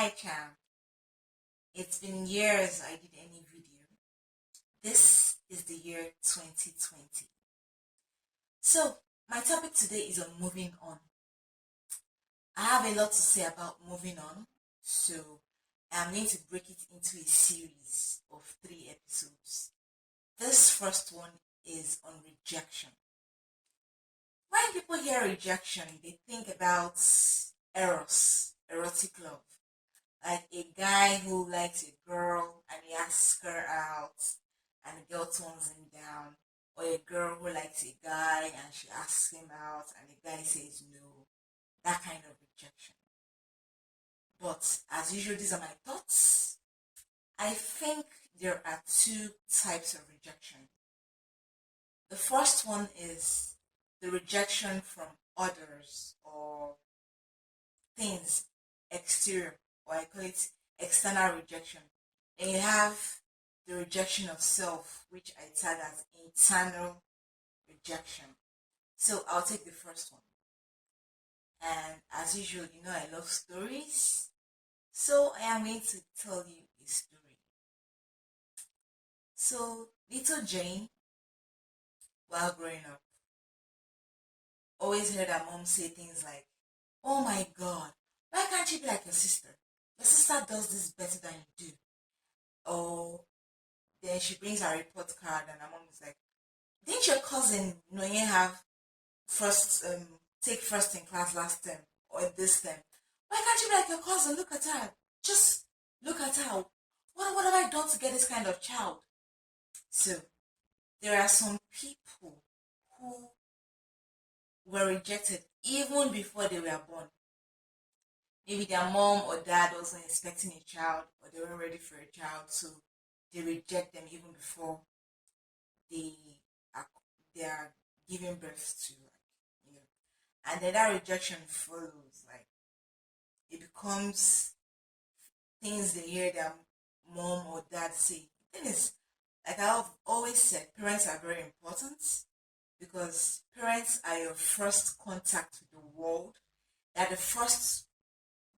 Hi, Cham. It's been years I did any video. This is the year 2020. So, my topic today is on moving on. I have a lot to say about moving on, so I'm going to break it into a series of 3 episodes. This first one is on rejection. When people hear rejection, they think about eros, erotic love. Like a guy who likes a girl and he asks her out and the girl turns him down, or a girl who likes a guy and she asks him out and the guy says no, that kind of rejection. But as usual, these are my thoughts. I think there are two types of rejection. The first one is the rejection from others or things exterior, or I call it external rejection. And you have the rejection of self, which I tag as internal rejection. So I'll take the first one. And as usual, I love stories. So I am going to tell you a story. So little Jane, while growing up, always heard her mom say things like, "Oh my God, why can't you be like your sister? Your sister does this better than you do." Or then she brings her report card and her mom is like, "Didn't your cousin Noye have first take first in class last term or this term? Why can't you be like your cousin? Look at her. Just look at her. What have I done to get this kind of child?" So there are some people who were rejected even before they were born. Maybe their mom or dad wasn't expecting a child or they weren't ready for a child, so they reject them even before they are they are giving birth to, and then that rejection follows. Like it becomes things they hear their mom or dad say. The thing is, like I've always said, parents are very important because parents are your first contact with the world. They're the first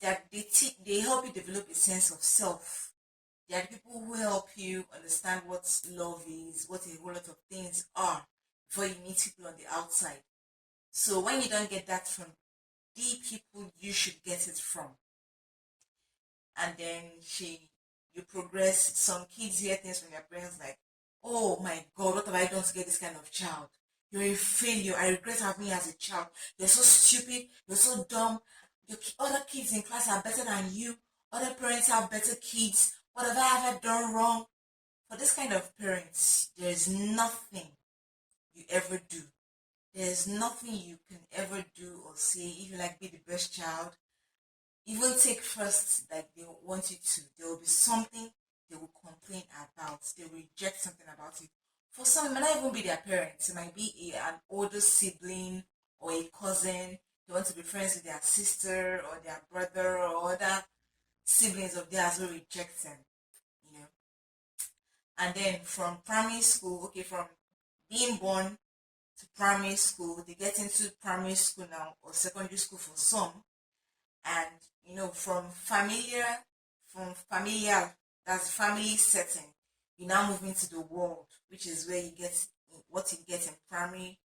that they help you develop a sense of self. They are the people who help you understand what love is, what a whole lot of things are before you meet people on the outside. So when you don't get that from the people you should get it from, and then you progress. Some kids hear things from their parents like, "Oh my God, what have I done to get this kind of child? You're a failure. I regret having you as a child. You're so stupid. You're so dumb. Other kids in class are better than you. Other parents have better kids. What have I ever done wrong?" For this kind of parents, there is nothing you ever do. There's nothing you can ever do or say if you like be the best child. Even take first, like they want you to. There will be something they will complain about. They will reject something about it. For some, it might not even be their parents. It might be an older sibling or a cousin. They want to be friends with their sister or their brother or other siblings of theirs who reject them. You know. And then from primary school, okay, from being born to primary school, they get into primary school now or secondary school for some, and from familiar, that's family setting, you now move into the world, which is where you get what you get in primary,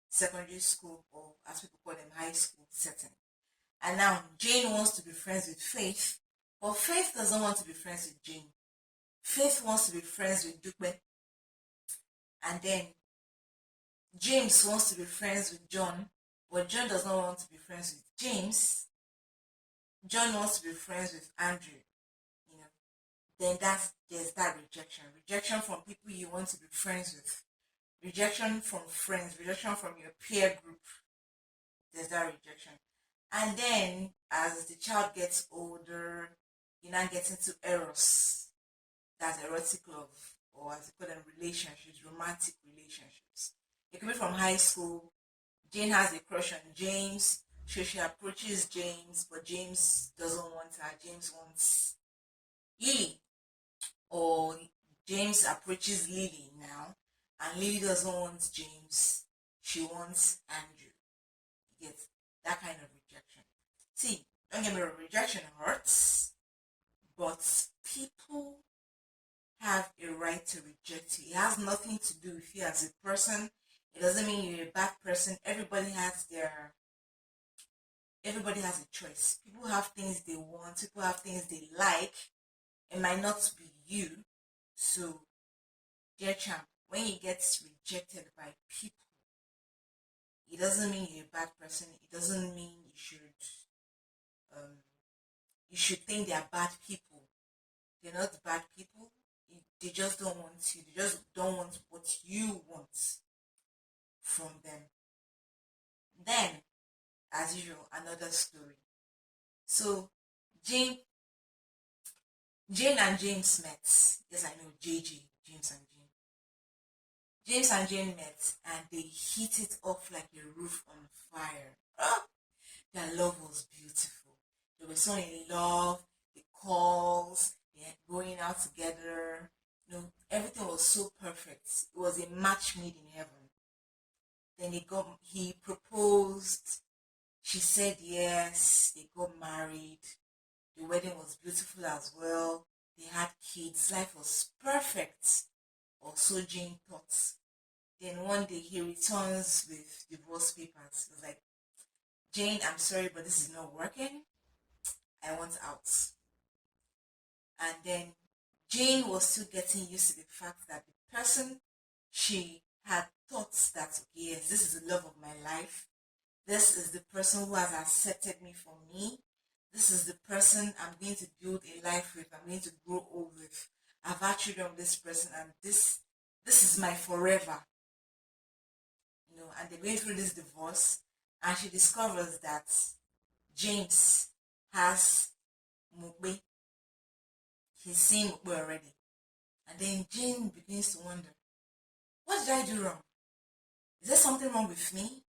secondary school, or as people call them, high school setting. And now Jane wants to be friends with Faith, but Faith doesn't want to be friends with Jane. Faith wants to be friends with Dupe, and then James wants to be friends with John, but John does not want to be friends with James. John wants to be friends with Andrew, you know. Then there's that rejection. Rejection from people you want to be friends with. Rejection from friends, rejection from your peer group. There's that rejection. And then as the child gets older, you now get into eros. That's erotic love, or as they call them, relationships, romantic relationships. It could be from high school. Jane has a crush on James. So she approaches James, but James doesn't want her. James wants Lily. Or James approaches Lily now, and Lily doesn't want James. She wants Andrew. You get that kind of rejection. See, don't get me wrong, rejection hurts. but people have a right to reject you. It has nothing to do with you as a person. It doesn't mean you're a bad person. Everybody has a choice. People have things they want, people have things they like. It might not be you. So, dear champ, when you get rejected by people, it doesn't mean you're a bad person. It doesn't mean um you should think they are bad people. They're not bad people. They just don't want you. They just don't want what you want from them. Then, as usual, another story. So, Jane, Jane and James met. Yes, I know JJ, James and Jane. James and Jane met, and they hit it off like a roof on fire. Ah, their love was beautiful. They were so in love. The calls, yeah, going out together. Everything was so perfect. It was a match made in heaven. Then he proposed. She said yes. They got married. The wedding was beautiful as well. They had kids. Life was perfect. Or so Jane thought. Then one day he returns with divorce papers. He was like, Jane, I'm sorry, but this is not working. I want out. And then Jane was still getting used to the fact that the person she had thought that, okay, yes, this is the love of my life. This is the person who has accepted me for me. This is the person I'm going to build a life with. I'm going to grow old with. I've had children with this person, and this is my forever. And they're going through this divorce, and she discovers that James has Mugbe. He's seen Mugbe already. And then Jane begins to wonder, what did I do wrong? Is there something wrong with me?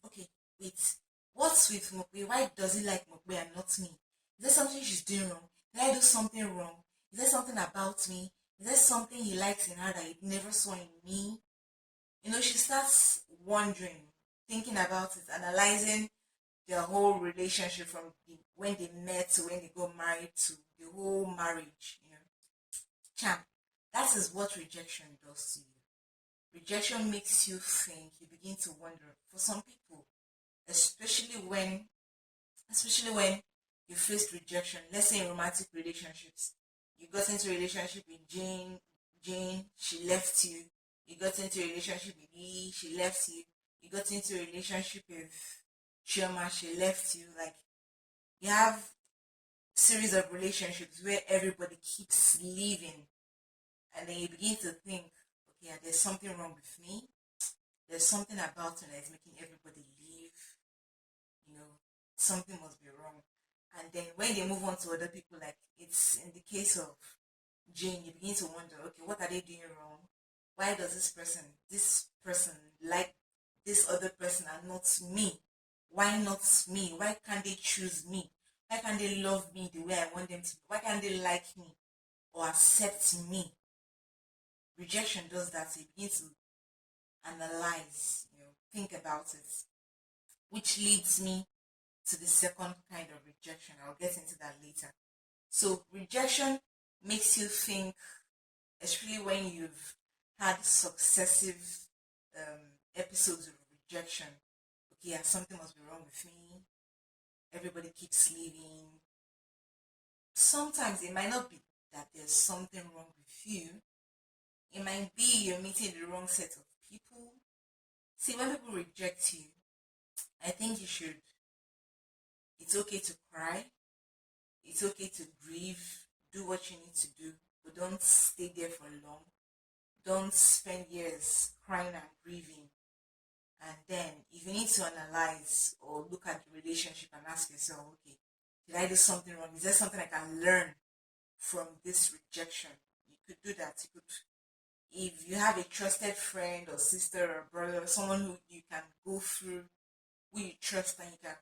Okay, wait. What's with Mokwe? Why does he like Mokwe and not me? Is there something she's doing wrong? Did I do something wrong? Is there something about me? Is there something he likes in her that he never saw in me? She starts wondering, thinking about it, analyzing their whole relationship from when they met to when they got married to the whole marriage. Champ, that is what rejection does to you. Rejection makes you think, you begin to wonder. For some people, especially when you faced rejection, let's say in romantic relationships, you got into a relationship with Jane, she left you. You got into a relationship with Lee, she left you. You got into a relationship with Chioma, she left you. Like, you have series of relationships where everybody keeps leaving, and then you begin to think, okay, there's something wrong with me. There's something about me that is making everybody leave. Something must be wrong. And then when they move on to other people, like it's in the case of Jane, you begin to wonder, okay, what are they doing wrong? Why does this person like this other person and not me? Why not me? Why can't they choose me? Why can't they love me the way I want them to? Why can't they like me or accept me? Rejection does that. So you begin to analyze, think about it, which leads me to the second kind of rejection. I'll get into that later. So rejection makes you think, especially when you've had successive episodes of rejection. Okay, yeah, something must be wrong with me. Everybody keeps leaving. Sometimes it might not be that there's something wrong with you. It might be you're meeting the wrong set of people. See, when people reject you, I think it's okay to cry. It's okay to grieve. Do what you need to do, but don't stay there for long. Don't spend years crying and grieving. And then, if you need to analyze or look at the relationship and ask yourself, okay, did I do something wrong? Is there something I can learn from this rejection? You could do that. If you have a trusted friend or sister or brother, or someone who you can go through, who you trust, and you can,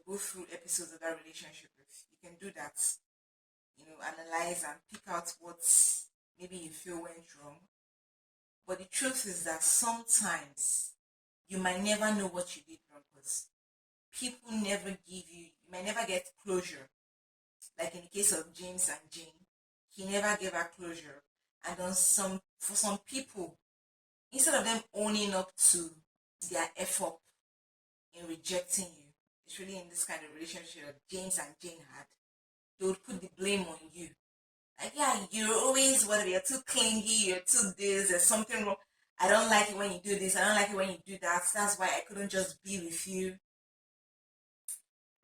go through episodes of that relationship with, you can do that. Analyze and pick out what maybe you feel went wrong. But the truth is that sometimes you might never know what you did wrong because people never give you might never get closure. like in the case of James and Jane, he never gave her closure. And on some for some people, instead of them owning up to their effort in rejecting you, it's really in this kind of relationship that James and Jane had, they would put the blame on you. Like, yeah, you're always whether you're too clingy, you're too this, there's something wrong. I don't like it when you do this, I don't like it when you do that. That's why I couldn't just be with you.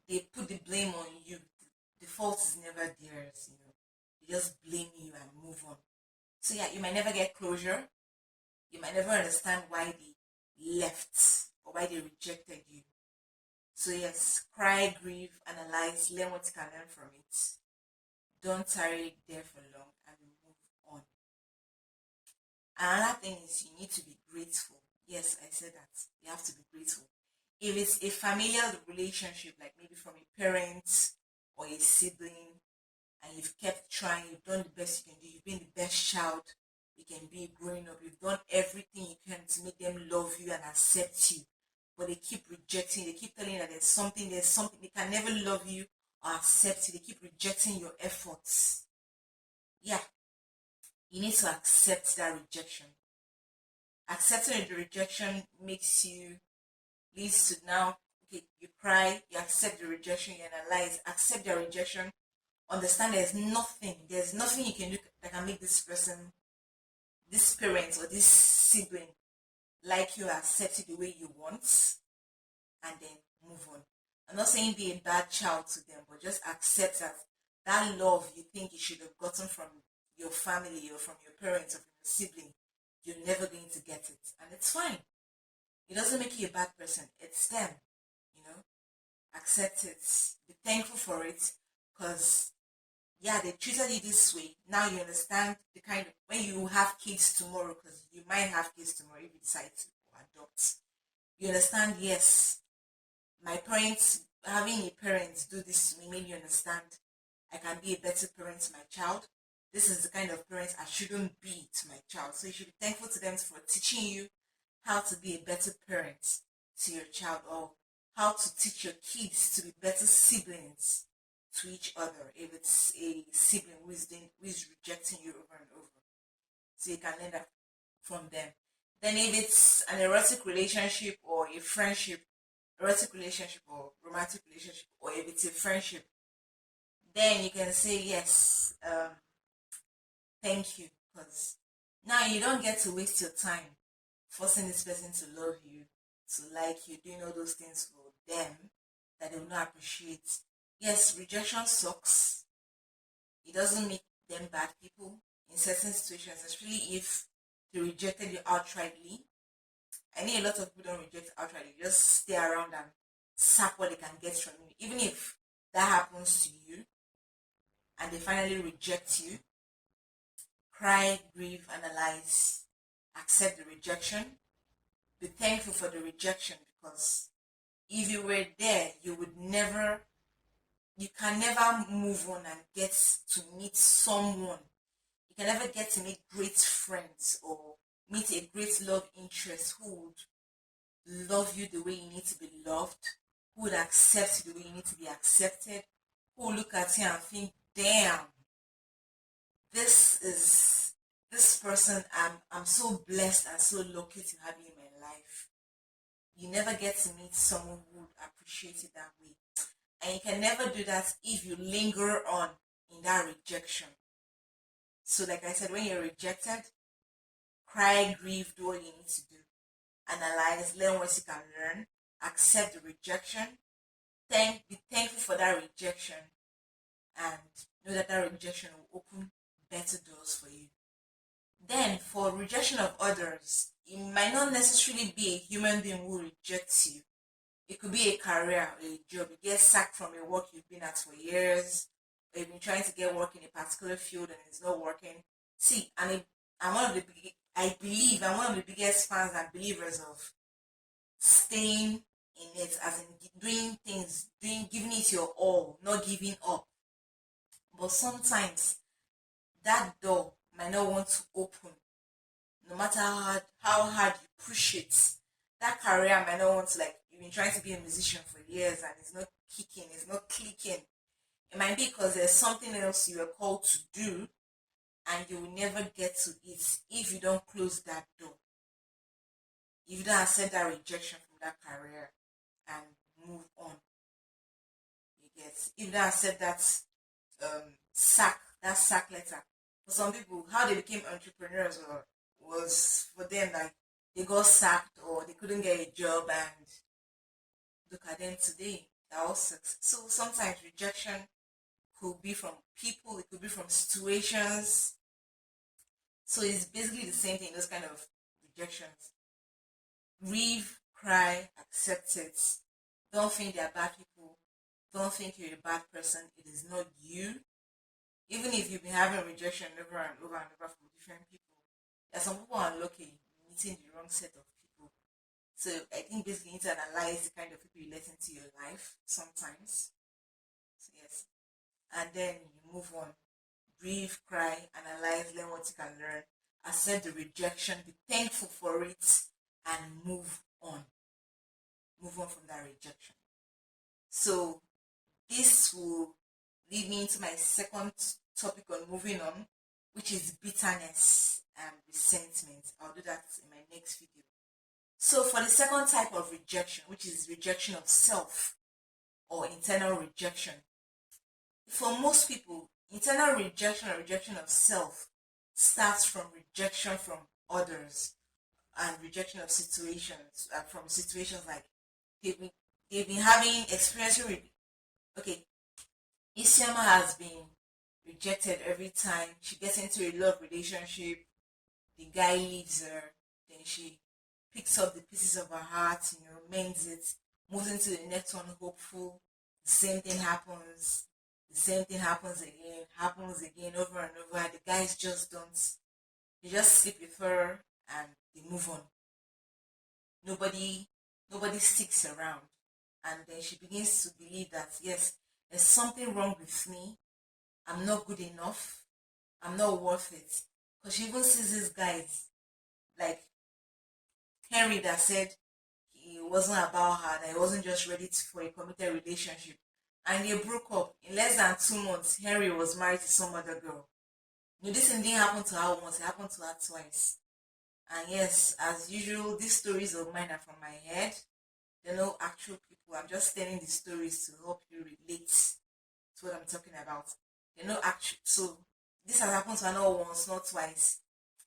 They put the blame on you. The fault is never theirs, you know. They just blame you and move on. So yeah, you might never get closure. You might never understand why they left or why they rejected you. So yes, cry, grieve, analyze, learn what you can learn from it. Don't tarry there for long and move on. Another thing is you need to be grateful. Yes, I said that. You have to be grateful. If it's a familial relationship, like maybe from a parent or a sibling, and you've kept trying, you've done the best you can do, you've been the best child you can be growing up, you've done everything you can to make them love you and accept you, but they keep rejecting, they keep telling you that there's something, they can never love you or accept you, they keep rejecting your efforts. Yeah, you need to accept that rejection. Accepting the rejection makes you, leads to now, okay, you cry, you accept the rejection, you analyze, accept the rejection, understand there's nothing you can do that can make this person, this parent or this sibling like you, accept it the way you want, and then move on. I'm not saying be a bad child to them, but just accept that that love you think you should have gotten from your family or from your parents or from your sibling, you're never going to get it. And it's fine. It doesn't make you a bad person. It's them, you know. Accept it. Be thankful for it. Because yeah, they treated you this way. Now you understand the kind of when you have kids tomorrow, because you might have kids tomorrow if you decide to adopt. You understand, yes, my parents, having a parent do this to me made you understand I can be a better parent to my child. This is the kind of parent I shouldn't be to my child. So you should be thankful to them for teaching you how to be a better parent to your child, or how to teach your kids to be better siblings to each other if it's a sibling who is rejecting you over and over. So you can learn that from them. Then if it's an erotic relationship or a friendship, erotic relationship or romantic relationship, or if it's a friendship, then you can say yes, thank you, because now you don't get to waste your time forcing this person to love you, to like you, doing all those things for them that they will not appreciate. Yes, rejection sucks. It doesn't make them bad people in certain situations, especially if they rejected you outrightly. I know a lot of people don't reject outrightly, just stay around and sap what they can get from you. Even if that happens to you and they finally reject you, cry, grieve, analyze, accept the rejection, be thankful for the rejection, because if you were there, you can never move on and get to meet someone. You can never get to meet great friends or meet a great love interest who would love you the way you need to be loved, who would accept you the way you need to be accepted, who will look at you and think, damn, this is this person, I'm so blessed and so lucky to have you in my life. You never get to meet someone who would appreciate it that way. And you can never do that if you linger on in that rejection. So, like I said, when you're rejected, cry, grieve, do what you need to do. Analyze, learn what you can learn, accept the rejection, be thankful for that rejection, and know that that rejection will open better doors for you. Then, for rejection of others, it might not necessarily be a human being who rejects you. It could be a career or a job. You get sacked from a work you've been at for years, or you've been trying to get work in a particular field and it's not working. See, I'm one of the I believe I'm one of the biggest fans and believers of staying in it, as in doing things, giving it your all, not giving up. But sometimes that door might not want to open, no matter how hard you push it. That career might not want to, like, you've been trying to be a musician for years and it's not kicking, it's not clicking. It might be because there's something else you are called to do and you will never get to it if you don't close that door. If you don't accept that rejection from that career and move on, you get. If you don't accept that sack letter. For some people, how they became entrepreneurs was for them like they got sacked or they couldn't get a job, and look at them today. They're all success. So sometimes rejection could be from people, it could be from situations. So it's basically the same thing, those kind of rejections. Grieve, cry, accept it. Don't think they're bad people. Don't think you're a bad person. It is not you. Even if you've been having rejection over and over and over from different people, there are some people who are lucky meeting the wrong set of people. So I think basically you need to analyze the kind of people you let into your life sometimes. So yes. And then you move on. Breathe, cry, analyze, learn what you can learn, accept the rejection, be thankful for it, and move on. Move on from that rejection. So this will lead me into my second topic on moving on, which is bitterness and resentment. I'll do that in my next video. So for the second type of rejection, which is rejection of self or internal rejection, for most people, internal rejection or rejection of self starts from rejection from others and rejection of situations, from situations like they've been, they've been having experiencing. Okay, Isiama has been rejected every time she gets into a love relationship. The guy leaves her, then she picks up the pieces of her heart, mends it, moves into the next one hopeful. The same thing happens. The same thing happens again, over and over. And the guys just don't. They just sleep with her and they move on. Nobody, nobody sticks around, and then she begins to believe that yes, there's something wrong with me. I'm not good enough. I'm not worth it. Because she even sees these guys like Henry that said he wasn't about her, that he wasn't just ready for a committed relationship. And they broke up. In less than 2 months, Henry was married to some other girl. This thing didn't happen to her once, it happened to her twice. And yes, as usual, these stories of mine are from my head. They're no actual people. I'm just telling the stories to help you relate to what I'm talking about. They're no actual. So this has happened to her not once, not twice.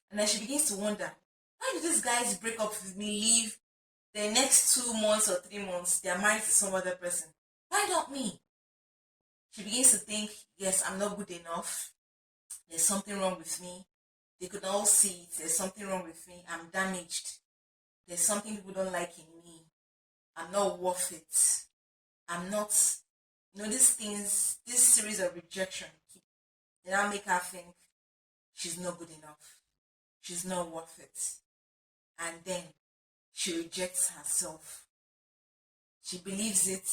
And then she begins to wonder, why do these guys break up with me, leave? The next 2 months or 3 months, they're married to some other person. Why not me? She begins to think, yes, I'm not good enough. There's something wrong with me. They could all see it. There's something wrong with me. I'm damaged. There's something people don't like in me. I'm not worth it. I'm not, these things, this series of rejection, they now make her think she's not good enough. She's not worth it. And then she rejects herself. She believes it.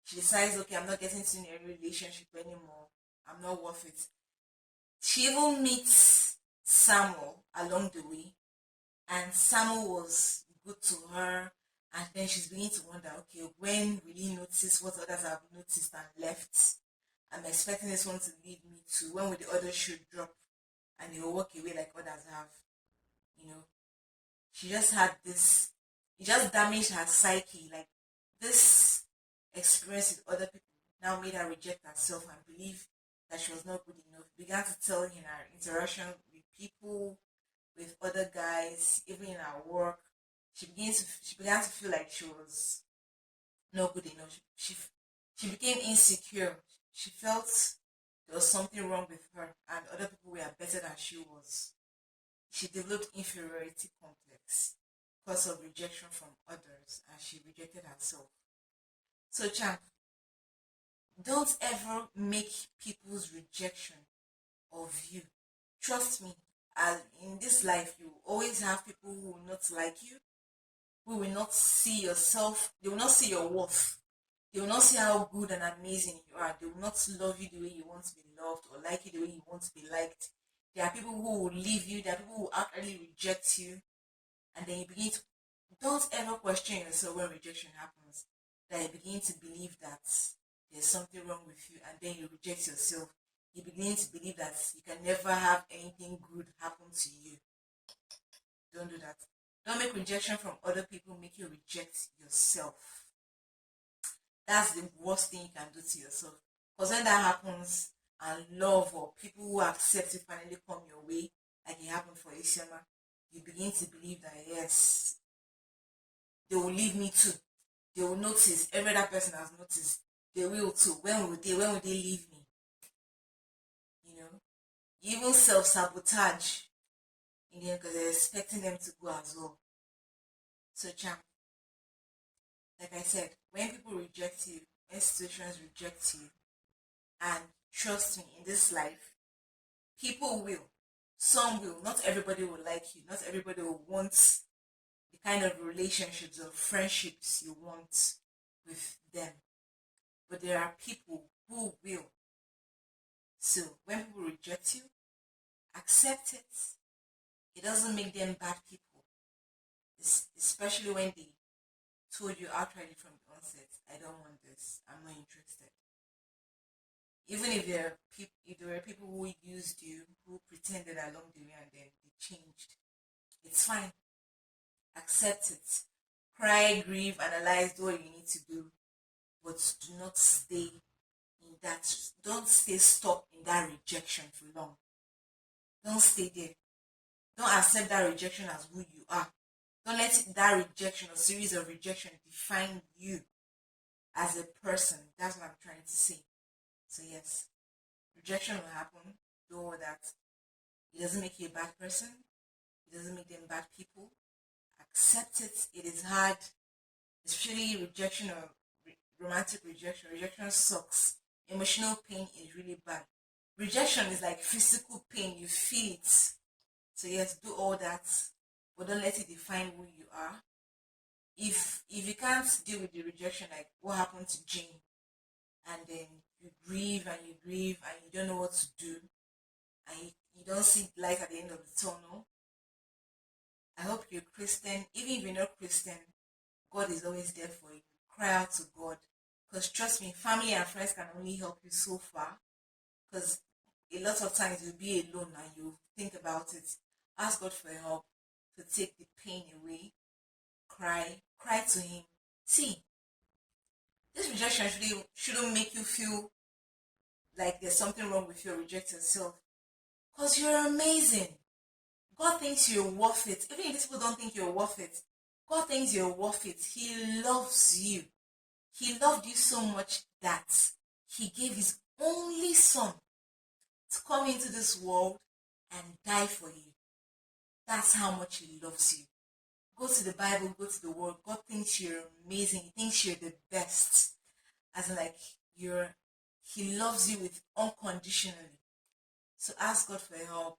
She decides, okay, I'm not getting into a relationship anymore. I'm not worth it. She even meets Samuel along the way, and Samuel was good to her. And then she's beginning to wonder, okay, when will he notice what others have noticed and left? I'm expecting this one to lead me to when will the other shoe drop and they will walk away like others have. You know, she just had this, it just damaged her psyche. Like this experience with other people now made her reject herself and believe that she was not good enough. Began to tell in her interaction with people, with other guys, even in her work. She began to feel like she was not good enough. She became insecure. She felt there was something wrong with her and other people were better than she was. She developed inferiority complex because of rejection from others and she rejected herself. So champ, don't ever make people's rejection of you. Trust me, as in this life you always have people who will not like you, who will not see yourself, they will not see your worth. They will not see how good and amazing you are. They will not love you the way you want to be loved or like you the way you want to be liked. There are people who will leave you, there are people who will actually reject you, and then you begin to don't ever question yourself when rejection happens. That you begin to believe that there's something wrong with you, and then you reject yourself, you begin to believe that you can never have anything good happen to you. Don't do that. Don't make rejection from other people make you reject yourself. That's the worst thing you can do to yourself. Because when that happens, and love or people who accept you finally come your way, like it happened for Isioma, you begin to believe that yes, they will leave me too. They will notice. Every other person has noticed. They will too. When will they leave me? You know? You even self-sabotage in the end because they're expecting them to go as well. So champ, like I said, when people reject you, when situations reject you, and trust me, in this life, people will. Some will. Not everybody will like you. Not everybody will want the kind of relationships or friendships you want with them. But there are people who will. So when people reject you, accept it. It doesn't make them bad people. Especially when they told you outrightly from the onset, I don't want this, I'm not interested. Even if there were people who used you, who pretended along the way and then they changed, it's fine. Accept it. Cry, grieve, analyze, do what you need to do, but do not stay in that. Don't stay stuck in that rejection for long. Don't stay there. Don't accept that rejection as who you are. Don't let that rejection or series of rejection define you as a person. That's what I'm trying to say. So yes, rejection will happen. Know that it doesn't make you a bad person. It doesn't make them bad people. Accept it. It is hard, especially rejection or romantic rejection. Rejection sucks. Emotional pain is really bad. Rejection is like physical pain. You feel it. So yes, do all that, but don't let it define who you are. If you can't deal with the rejection, like what happened to Jane, and then you grieve and you grieve and you don't know what to do, and you don't see light at the end of the tunnel. I hope you're Christian. Even if you're not Christian, God is always there for you. Cry out to God. Because trust me, family and friends can only help you so far. Because a lot of times you'll be alone and you think about it. Ask God for help to take the pain away. Cry to Him. See, this rejection shouldn't make you feel like there's something wrong with you or reject yourself. Because you're amazing. God thinks you're worth it. Even if these people don't think you're worth it, God thinks you're worth it. He loves you. He loved you so much that He gave His only Son to come into this world and die for you. That's how much He loves you. Go to the Bible, go to the Word. God thinks you're amazing. He thinks you're the best. As in, like, He loves you with unconditionally. So ask God for help.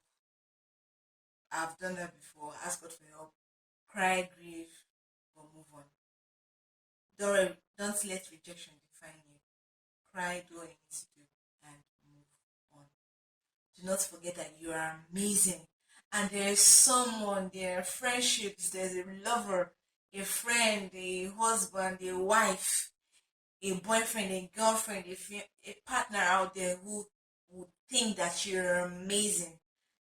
I've done that before. Ask God for help. Cry, grieve, but move on. Don't let rejection define you. Cry, do what you need to do, and move on. Do not forget that you are amazing. And there is someone, there are friendships, there's a lover, a friend, a husband, a wife, a boyfriend, a girlfriend, a partner out there who would think that you're amazing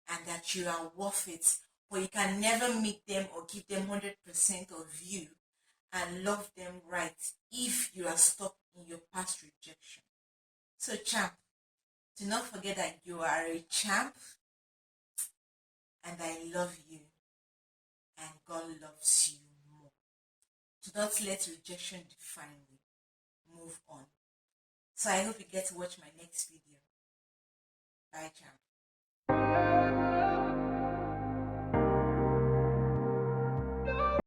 and that you are worth it. But you can never meet them or give them 100% of you and love them right if you are stuck in your past rejection. So champ, do not forget that you are a champ and I love you and God loves you more. Do not let rejection define you. Move on. So I hope you get to watch my next video. Bye champ.